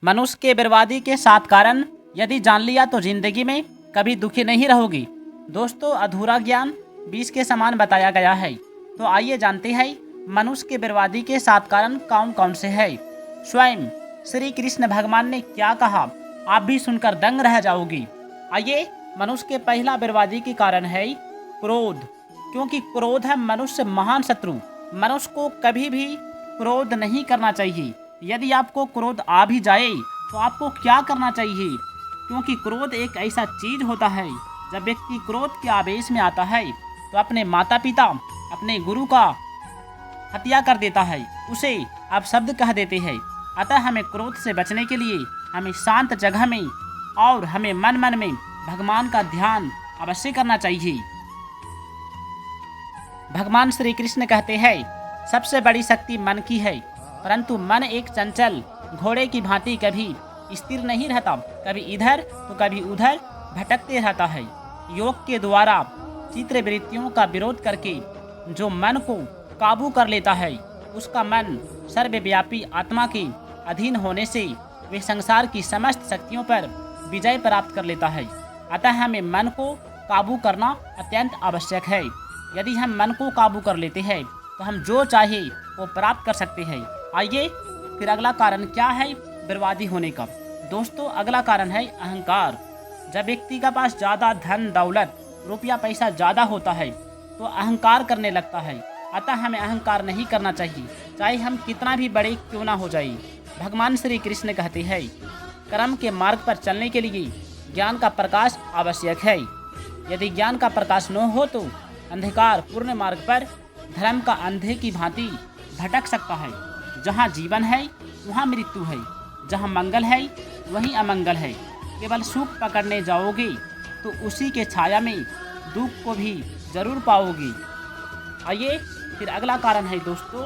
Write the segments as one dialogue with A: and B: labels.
A: मनुष्य के बर्बादी के 7 कारण यदि जान लिया तो जिंदगी में कभी दुखी नहीं रहोगी। दोस्तों, अधूरा ज्ञान 20 के समान बताया गया है। तो आइए जानते हैं मनुष्य के बर्बादी के 7 कारण कौन कौन से हैं। स्वयं श्री कृष्ण भगवान ने क्या कहा, आप भी सुनकर दंग रह जाओगी। आइए, मनुष्य के पहला बर्बादी के कारण है क्रोध, क्योंकि क्रोध है मनुष्य महान शत्रु। मनुष्य को कभी भी क्रोध नहीं करना चाहिए। यदि आपको क्रोध आ भी जाए तो आपको क्या करना चाहिए, क्योंकि क्रोध एक ऐसा चीज होता है, जब व्यक्ति क्रोध के आवेश में आता है तो अपने माता पिता, अपने गुरु का हत्या कर देता है, उसे आप शब्द कह देते हैं। अतः हमें क्रोध से बचने के लिए हमें शांत जगह में और हमें मन मन में भगवान का ध्यान अवश्य करना चाहिए। भगवान श्री कृष्ण कहते हैं, सबसे बड़ी शक्ति मन की है, परंतु मन एक चंचल घोड़े की भांति कभी स्थिर नहीं रहता, कभी इधर तो कभी उधर भटकते रहता है। योग के द्वारा चित्रवृत्तियों का विरोध करके जो मन को काबू कर लेता है, उसका मन सर्वव्यापी आत्मा के अधीन होने से वे संसार की समस्त शक्तियों पर विजय प्राप्त कर लेता है। अतः हमें मन को काबू करना अत्यंत आवश्यक है। यदि हम मन को काबू कर लेते हैं तो हम जो चाहे वो प्राप्त कर सकते हैं। आइए, फिर अगला कारण क्या है बर्बादी होने का। दोस्तों, अगला कारण है अहंकार। जब व्यक्ति के पास ज़्यादा धन दौलत रुपया पैसा ज़्यादा होता है तो अहंकार करने लगता है। अतः हमें अहंकार नहीं करना चाहिए, चाहे हम कितना भी बड़े क्यों ना हो जाए। भगवान श्री कृष्ण कहते हैं, कर्म के मार्ग पर चलने के लिए ज्ञान का प्रकाश आवश्यक है। यदि ज्ञान का प्रकाश न हो तो अंधकार पूर्ण मार्ग पर धर्म का अंधे की भांति भटक सकता है। जहाँ जीवन है वहाँ मृत्यु है, जहाँ मंगल है वहीं अमंगल है। केवल सुख पकड़ने जाओगे तो उसी के छाया में दुख को भी जरूर पाओगे। आइए, फिर अगला कारण है दोस्तों,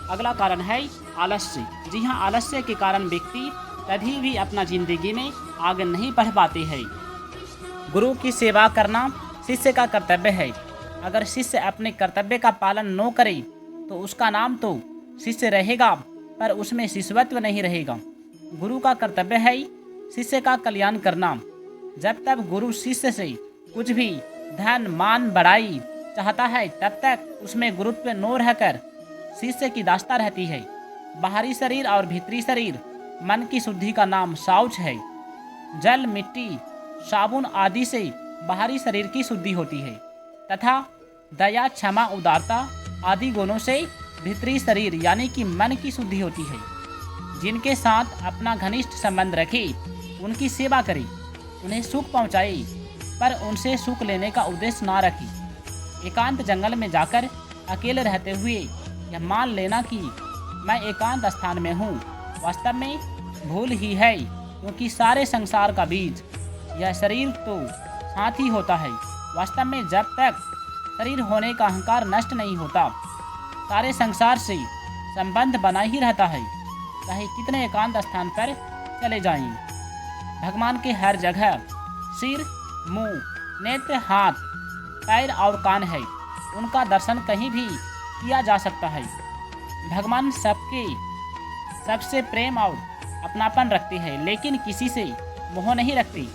A: अगला कारण है आलस्य। जी हाँ, आलस्य के कारण व्यक्ति कभी भी अपना जिंदगी में आगे नहीं बढ़ पाते हैं। गुरु की सेवा करना शिष्य का कर्तव्य है। अगर शिष्य अपने कर्तव्य का पालन न करे तो उसका नाम तो शिष्य रहेगा, पर उसमें शिष्यत्व नहीं रहेगा। गुरु का कर्तव्य है शिष्य का कल्याण करना। जब तक गुरु शिष्य से कुछ भी धन मान बड़ाई चाहता है, तब तक उसमें गुरुत्व न रहकर शिष्य की दास्ता रहती है। बाहरी शरीर और भीतरी शरीर, मन की शुद्धि का नाम शौच है। जल, मिट्टी, साबुन आदि से बाहरी शरीर की शुद्धि होती है, तथा दया, क्षमा, उदारता आदि गुणों से भीतरी शरीर यानी कि मन की शुद्धि होती है। जिनके साथ अपना घनिष्ठ संबंध रखे, उनकी सेवा करे, उन्हें सुख पहुँचाए, पर उनसे सुख लेने का उद्देश्य ना रखे। एकांत जंगल में जाकर अकेले रहते हुए यह मान लेना कि मैं एकांत स्थान में हूँ, वास्तव में भूल ही है, क्योंकि सारे संसार का बीज यह शरीर तो साथ ही होता है। वास्तव में जब तक शरीर होने का अहंकार नष्ट नहीं होता, सारे संसार से संबंध बना ही रहता है, चाहे कितने एकांत स्थान पर चले जाएं। भगवान के हर जगह सिर, मुंह, नेत्र, हाथ, पैर और कान है। उनका दर्शन कहीं भी किया जा सकता है। भगवान सबसे प्रेम और अपनापन रखते हैं, लेकिन किसी से मोह नहीं रखते।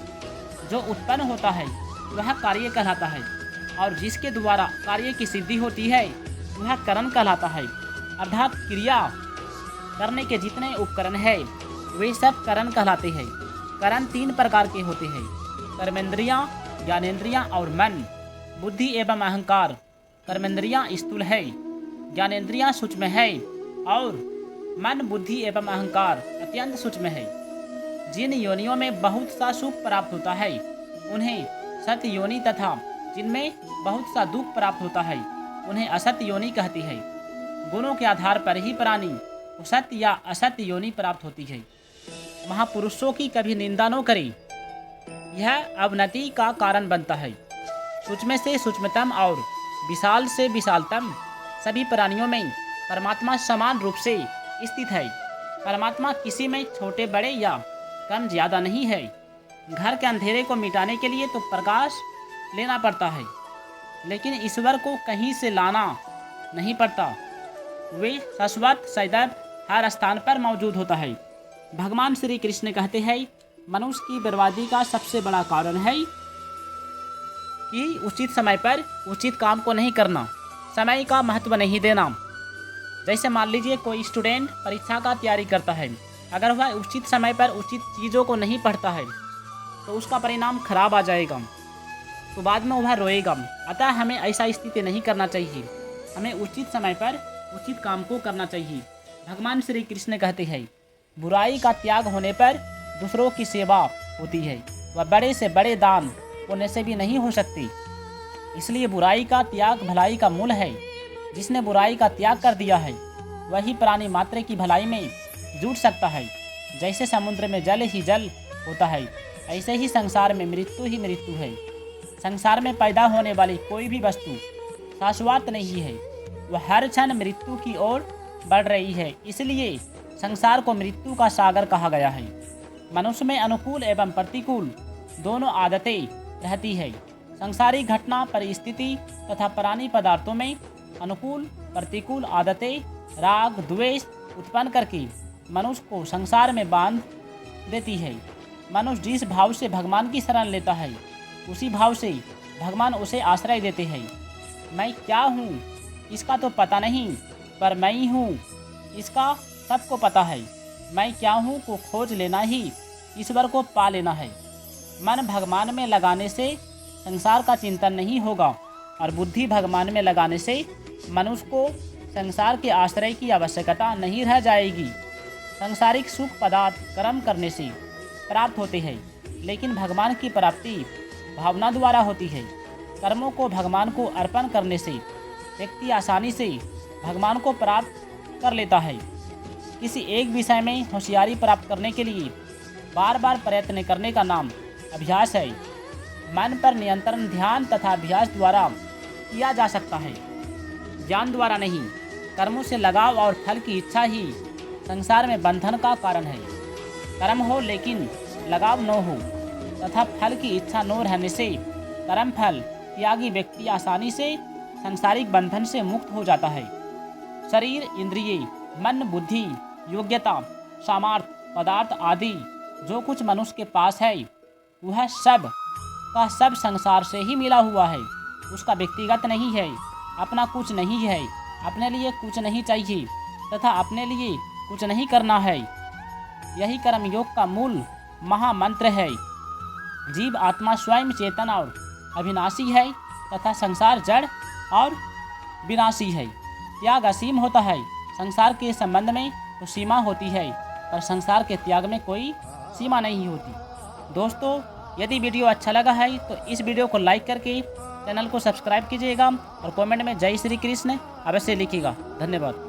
A: जो उत्पन्न होता है वह कार्य कहलाता है, और जिसके द्वारा कार्य की सिद्धि होती है वह कर्म कहलाता है। अर्थात क्रिया करने के जितने उपकरण हैं वे सब कर्म कहलाते हैं। कर्म 3 प्रकार के होते हैं, कर्मेंद्रियां, ज्ञानेंद्रियां और मन। बुद्धि एवं अहंकार। कर्मेंद्रियां स्थूल है, ज्ञानेंद्रियां सूक्ष्म है, और मन, बुद्धि एवं अहंकार अत्यंत सूक्ष्म है। जिन योनियों में बहुत सा सुख प्राप्त होता है उन्हें सत्य योनि, तथा जिनमें बहुत सा दुख प्राप्त होता है उन्हें असत्य योनि कहती है। गुणों के आधार पर ही प्राणी को सत्य या असत्य योनि प्राप्त होती है। महापुरुषों की कभी निंदा न करें, यह अवनति का कारण बनता है। सूक्ष्म से सूक्ष्मतम और विशाल से विशालतम सभी प्राणियों में परमात्मा समान रूप से स्थित है। परमात्मा किसी में छोटे बड़े या कम ज्यादा नहीं है। घर के अंधेरे को मिटाने के लिए तो प्रकाश लेना पड़ता है, लेकिन ईश्वर को कहीं से लाना नहीं पड़ता। वे शाश्वत सदैव हर स्थान पर मौजूद होता है। भगवान श्री कृष्ण कहते हैं मनुष्य की बर्बादी का सबसे बड़ा कारण है कि उचित समय पर उचित काम को नहीं करना, समय का महत्व नहीं देना। जैसे मान लीजिए कोई स्टूडेंट परीक्षा का तैयारी करता है, अगर वह उचित समय पर उचित चीज़ों को नहीं पढ़ता है तो उसका परिणाम खराब आ जाएगा, तो बाद में वह रोएगा। अतः हमें ऐसा स्थिति नहीं करना चाहिए, हमें उचित समय पर उचित काम को करना चाहिए। भगवान श्री कृष्ण कहते हैं बुराई का त्याग होने पर दूसरों की सेवा होती है, वह बड़े से बड़े दान पुण्य से भी नहीं हो सकती। इसलिए बुराई का त्याग भलाई का मूल है। जिसने बुराई का त्याग कर दिया है वही प्राणी मात्र की भलाई में जुट सकता है। जैसे समुद्र में जल ही जल होता है, ऐसे ही संसार में मृत्यु ही मृत्यु है। संसार में पैदा होने वाली कोई भी वस्तु शाश्वत नहीं है, वह हर क्षण मृत्यु की ओर बढ़ रही है। इसलिए संसार को मृत्यु का सागर कहा गया है। मनुष्य में अनुकूल एवं प्रतिकूल दोनों आदतें रहती है। सांसारिक घटना परिस्थिति तथा प्राणी पदार्थों में अनुकूल प्रतिकूल आदतें राग द्वेष उत्पन्न करके मनुष्य को संसार में बांध देती है। मनुष्य जिस भाव से भगवान की शरण लेता है उसी भाव से भगवान उसे आश्रय देते हैं। मैं क्या हूँ इसका तो पता नहीं, पर मैं ही हूँ इसका सबको पता है। मैं क्या हूँ को खोज लेना ही ईश्वर को पा लेना है। मन भगवान में लगाने से संसार का चिंतन नहीं होगा और बुद्धि भगवान में लगाने से मनुष्य को संसार के आश्रय की आवश्यकता नहीं रह जाएगी। सांसारिक सुख पदार्थ कर्म करने से प्राप्त होते हैं, लेकिन भगवान की प्राप्ति भावना द्वारा होती है। कर्मों को भगवान को अर्पण करने से व्यक्ति आसानी से भगवान को प्राप्त कर लेता है। किसी एक विषय में होशियारी प्राप्त करने के लिए बार बार प्रयत्न करने का नाम अभ्यास है। मन पर नियंत्रण ध्यान तथा अभ्यास द्वारा किया जा सकता है, ज्ञान द्वारा नहीं। कर्मों से लगाव और फल की इच्छा ही संसार में बंधन का कारण है। कर्म हो लेकिन लगाव न हो तथा फल की इच्छा न रहने से कर्म फल त्यागी व्यक्ति आसानी से सांसारिक बंधन से मुक्त हो जाता है। शरीर इंद्रिय मन बुद्धि योग्यता सामर्थ्य पदार्थ आदि जो कुछ मनुष्य के पास है वह सब का सब संसार से ही मिला हुआ है। उसका व्यक्तिगत नहीं है, अपना कुछ नहीं है, अपने लिए कुछ नहीं चाहिए तथा अपने लिए कुछ नहीं करना है। यही कर्म योग का मूल महामंत्र है। जीव आत्मा स्वयं चेतन और अविनाशी है तथा संसार जड़ और विनाशी है। त्याग असीम होता है। संसार के संबंध में तो सीमा होती है, पर संसार के त्याग में कोई सीमा नहीं होती। दोस्तों, यदि वीडियो अच्छा लगा है तो इस वीडियो को लाइक करके चैनल को सब्सक्राइब कीजिएगा और कमेंट में जय श्री कृष्ण अवश्य लिखिएगा। धन्यवाद।